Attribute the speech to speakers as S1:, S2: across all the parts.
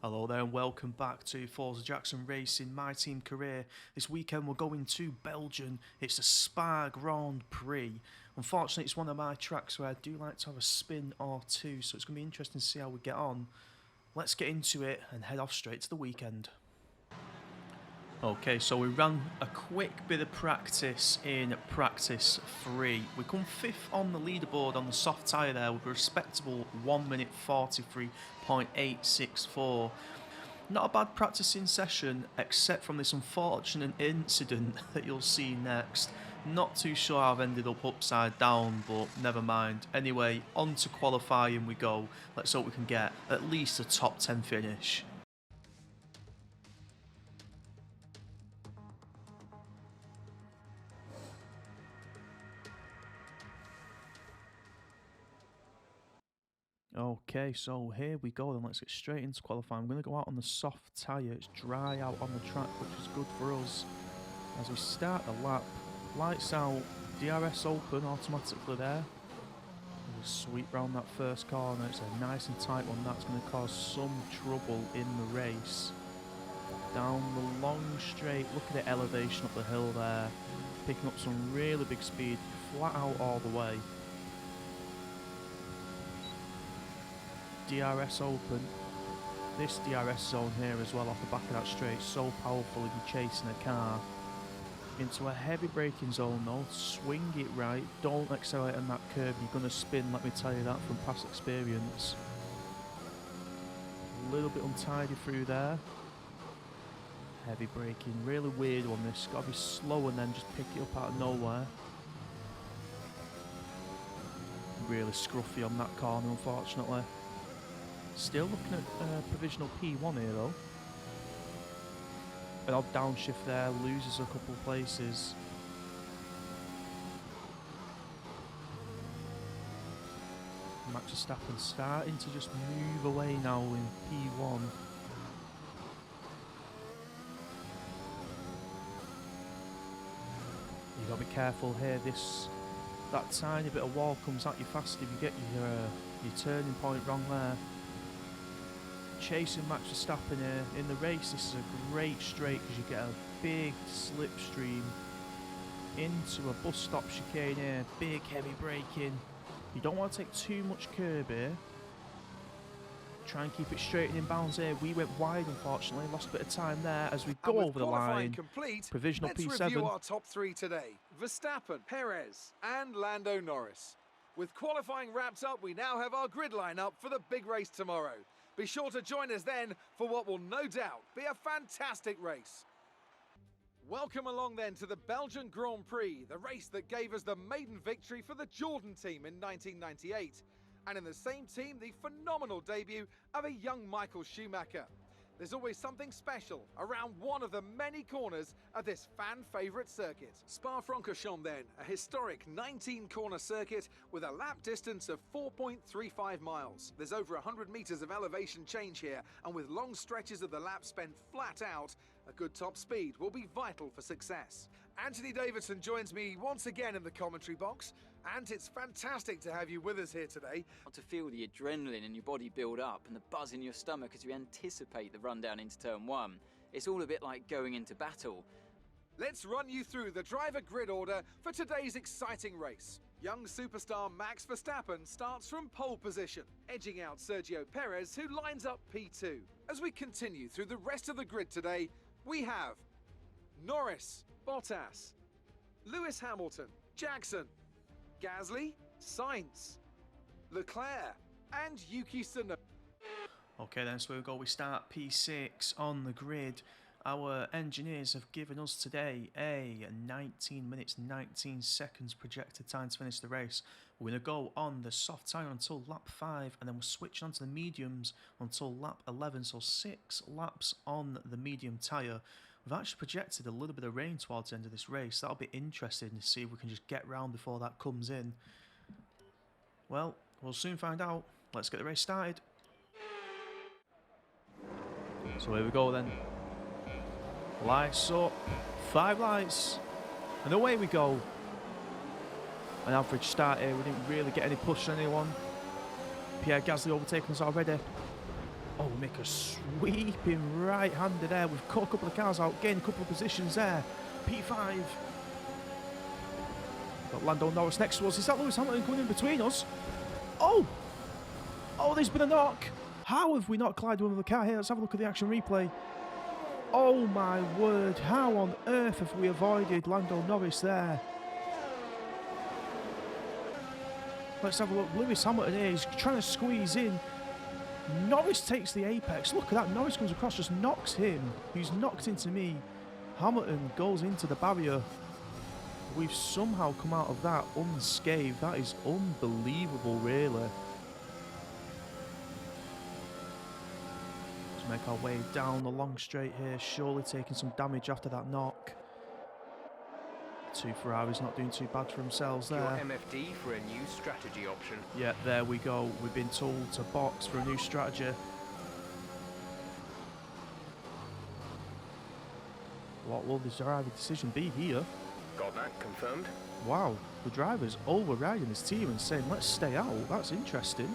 S1: Hello there and welcome back to Forza Jackson Racing, my team career. This weekend we're going to Belgium. It's the Spa Grand Prix. Unfortunately it's one of my tracks where I do like to have a spin or two, so it's going to be interesting to see how we get on. Let's get into it and head off straight to the weekend. Okay, so we ran a quick bit of practice in practice 3. We come 5th on the leaderboard on the soft tyre there with a respectable 1 minute 43.864. Not a bad practicing session, except from this unfortunate incident that you'll see next. Not too sure I've ended up upside down, but never mind. Anyway, on to qualifying we go. Let's hope we can get at least a top 10 finish. Okay, so here we go then, let's get straight into qualifying. I'm going to go out on the soft tyre, it's dry out on the track, which is good for us. As we start the lap, lights out, DRS open automatically there. We'll sweep round that first corner, it's a nice and tight one, that's going to cause some trouble in the race. Down the long straight, look at the elevation up the hill there, picking up some really big speed, flat out all the way. DRS open. This DRS zone here as well off the back of that straight, so powerful if you're chasing a car. Into a heavy braking zone though, swing it right, don't accelerate on that curve, you're going to spin, let me tell you that from past experience. A little bit untidy through there. Heavy braking, really weird on this, got to be slow and then just pick it up out of nowhere. Really scruffy on that corner unfortunately. Still looking at provisional P1 here though. An odd downshift there, loses a couple of places. Max Verstappen starting to just move away now in P1. You gotta be careful here, that tiny bit of wall comes at you fast if you get your turning point wrong there. Chasing Max Verstappen here in the race. This is a great straight because you get a big slipstream into a bus stop chicane here. Big heavy braking. You don't want to take too much curb here. Try and keep it straight and in bounds here. We went wide unfortunately, lost a bit of time there as we go over the line.
S2: Complete,
S1: provisional
S2: let's
S1: P7.
S2: Review our top 3 today. Verstappen, Perez and Lando Norris. With qualifying wrapped up, we now have our grid lineup for the big race tomorrow. Be sure to join us then for what will no doubt be a fantastic race. Welcome along then to the Belgian Grand Prix, the race that gave us the maiden victory for the Jordan team in 1998. And in the same team, the phenomenal debut of a young Michael Schumacher. There's always something special around one of the many corners of this fan-favourite circuit. Spa-Francorchamps then, a historic 19-corner circuit with a lap distance of 4.35 miles. There's over 100 metres of elevation change here, and with long stretches of the lap spent flat out, a good top speed will be vital for success. Anthony Davidson joins me once again in the commentary box, and it's fantastic to have you with us here today.
S3: To feel the adrenaline in your body build up and the buzz in your stomach as you anticipate the run down into turn 1. It's all a bit like going into battle.
S2: Let's run you through the driver grid order for today's exciting race. Young superstar Max Verstappen starts from pole position, edging out Sergio Perez, who lines up P2. As we continue through the rest of the grid today, we have Norris, Bottas, Lewis Hamilton, Jackson, Gasly, Sainz, Leclerc and Yuki Tsunoda.
S1: Okay then, so we start P6 on the grid. Our engineers have given us today a 19 minutes 19 seconds projected time to finish the race. We're going to go on the soft tyre until lap 5 and then we'll switch on to the mediums until lap 11, so 6 laps on the medium tyre. We've actually projected a little bit of rain towards the end of this race. That'll be interesting to see if we can just get round before that comes in. Well, we'll soon find out. Let's get the race started. So here we go then. Lights up, 5 lights, and away we go. An average start here, we didn't really get any push on anyone. Pierre Gasly overtaking us already. Oh, we make a sweeping right-hander there. We've cut a couple of cars out, gained a couple of positions there. P5. Got Lando Norris next to us. Is that Lewis Hamilton coming in between us? Oh! Oh, there's been a knock. How have we not collided with the car here? Let's have a look at the action replay. Oh my word. How on earth have we avoided Lando Norris there? Let's have a look. Lewis Hamilton here is trying to squeeze in. Norris takes the apex. Look at that. Norris comes across, just knocks him. He's knocked into me. Hamilton goes into the barrier. We've somehow come out of that unscathed. That is unbelievable, really. Let's make our way down the long straight here. Surely taking some damage after that knock. Two Ferraris not doing too bad for themselves there.
S4: Your MFD for a new strategy option.
S1: Yeah, there we go. We've been told to box for a new strategy. What will the driver decision be here?
S4: Got that confirmed?
S1: Wow, the driver's overriding his team and saying, let's stay out. That's interesting.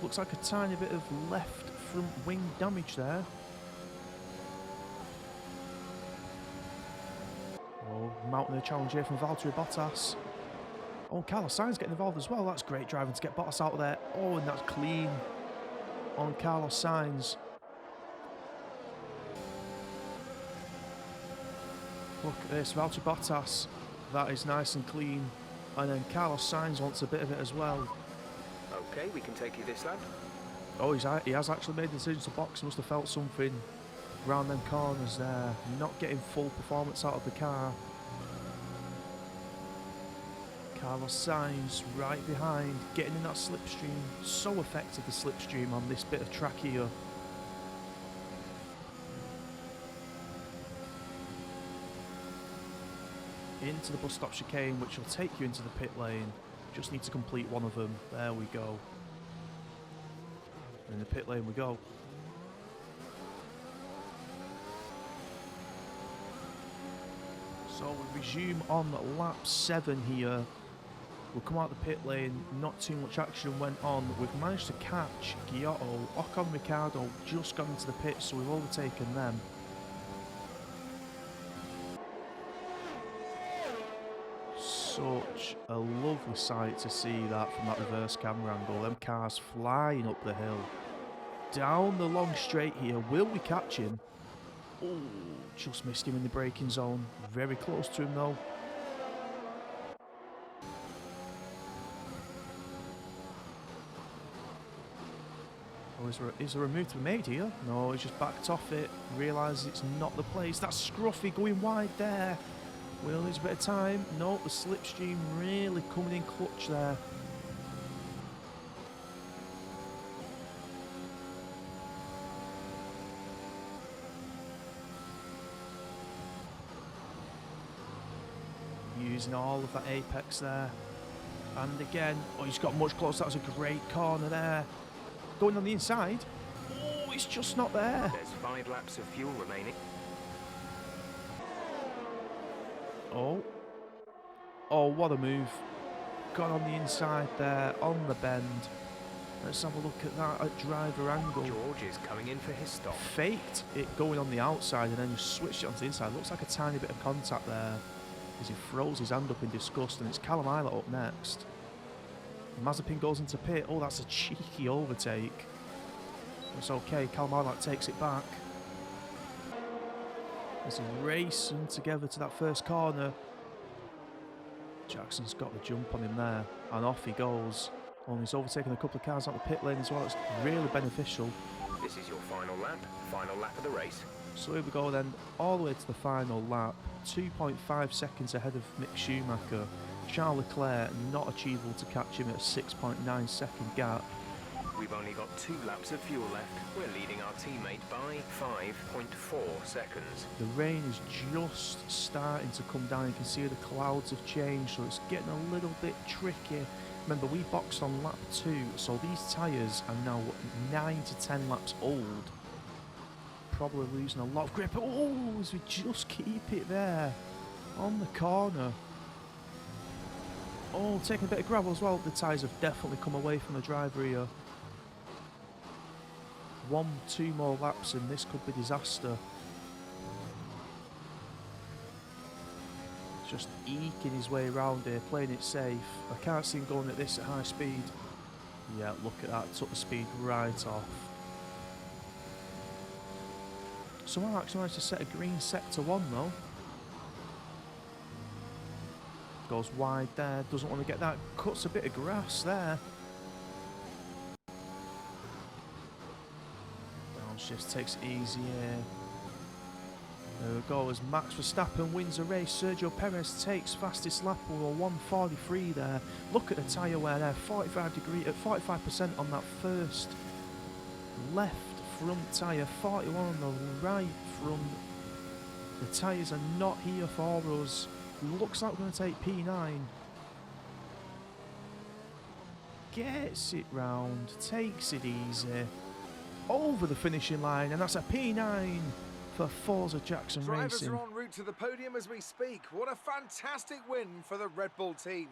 S1: Looks like a tiny bit of left front wing damage there. Oh, mounting a challenge here from Valtteri Bottas. Oh, Carlos Sainz getting involved as well. That's great driving to get Bottas out of there. Oh, and that's clean on Carlos Sainz. Look at this, Valtteri Bottas. That is nice and clean. And then Carlos Sainz wants a bit of it as well.
S4: Okay, we can take you this lap.
S1: Oh, he has actually made the decision to box. He must have felt something around them corners there. Not getting full performance out of the car. Carlos Sainz right behind, getting in that slipstream. So effective, the slipstream on this bit of track here. Into the bus stop chicane, which will take you into the pit lane. Just need to complete one of them. There we go. In the pit lane we go. So we resume on lap 7 here. We'll come out the pit lane, not too much action went on. We've managed to catch Giotto. Ocon Ricciardo just got into the pit, so we've overtaken them. Such a lovely sight to see that from that reverse camera angle. Them cars flying up the hill. Down the long straight here. Will we catch him? Oh, just missed him in the braking zone. Very close to him though. Oh, is there a move to be made here? No, he's just backed off it. Realises it's not the place. That's Scruffy going wide there. Will needs a bit of time. No, the slipstream really coming in clutch there. Using all of that apex there. And again, oh, he's got much closer. That was a great corner there. Going on the inside. Oh, it's just not there.
S4: There's 5 laps of fuel remaining.
S1: Oh. Oh, what a move. Got on the inside there, on the bend. Let's have a look at that at driver angle.
S4: George is coming in for his stop.
S1: Faked it going on the outside and then just switched it onto the inside. Looks like a tiny bit of contact there as he throws his hand up in disgust, and it's Callum Islet up next. Mazepin goes into pit. Oh, that's a cheeky overtake. It's okay, Callum Islet takes it back. As they racing together to that first corner. Jackson's got the jump on him there, and off he goes. Oh, and he's overtaken a couple of cars out the pit lane as well. It's really beneficial.
S4: This is your final lap of the race.
S1: So here we go then, all the way to the final lap. 2.5 seconds ahead of Mick Schumacher. Charles Leclerc not achievable to catch him at a 6.9 second gap.
S4: We've only got 2 laps of fuel left. We're leading our teammate by 5.4 seconds.
S1: The rain is just starting to come down. You can see the clouds have changed, so it's getting a little bit tricky. Remember, we boxed on lap 2, so these tyres are now 9 to 10 laps old. Probably losing a lot of grip. Oh, as we just keep it there on the corner. Oh, taking a bit of gravel as well. The tyres have definitely come away from the driver here. 2 more laps and this could be disaster. Just eking his way around here, playing it safe. I can't see him going at this at high speed. Yeah, look at that, took the speed right off. Someone actually managed to set a green sector 1 though. Goes wide there, doesn't want to get that, cuts a bit of grass there. Downshift, takes it easy here. There we go, as Max Verstappen wins the race. Sergio Perez takes fastest lap with a 1:43 there. Look at the tyre wear there, 45% on that first left front tyre, 41 on the right front. The tyres are not here for us. Looks like we're going to take P9. Gets it round, takes it easy. Over the finishing line, and that's a P9 for Forza Jackson
S2: Drivers
S1: Racing.
S2: are en route to the podium as we speak. What a fantastic win for the Red Bull team.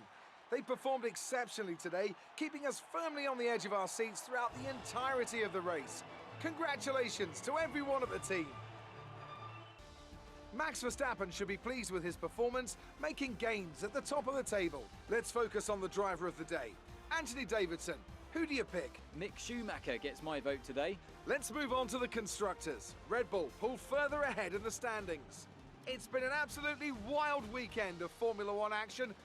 S2: They performed exceptionally today, keeping us firmly on the edge of our seats throughout the entirety of the race. Congratulations to everyone at the team. Max Verstappen should be pleased with his performance, making gains at the top of the table. Let's focus on the driver of the day, Anthony Davidson. Who do you pick?
S3: Mick Schumacher gets my vote today.
S2: Let's move on to the constructors. Red Bull pull further ahead in the standings. It's been an absolutely wild weekend of Formula One action,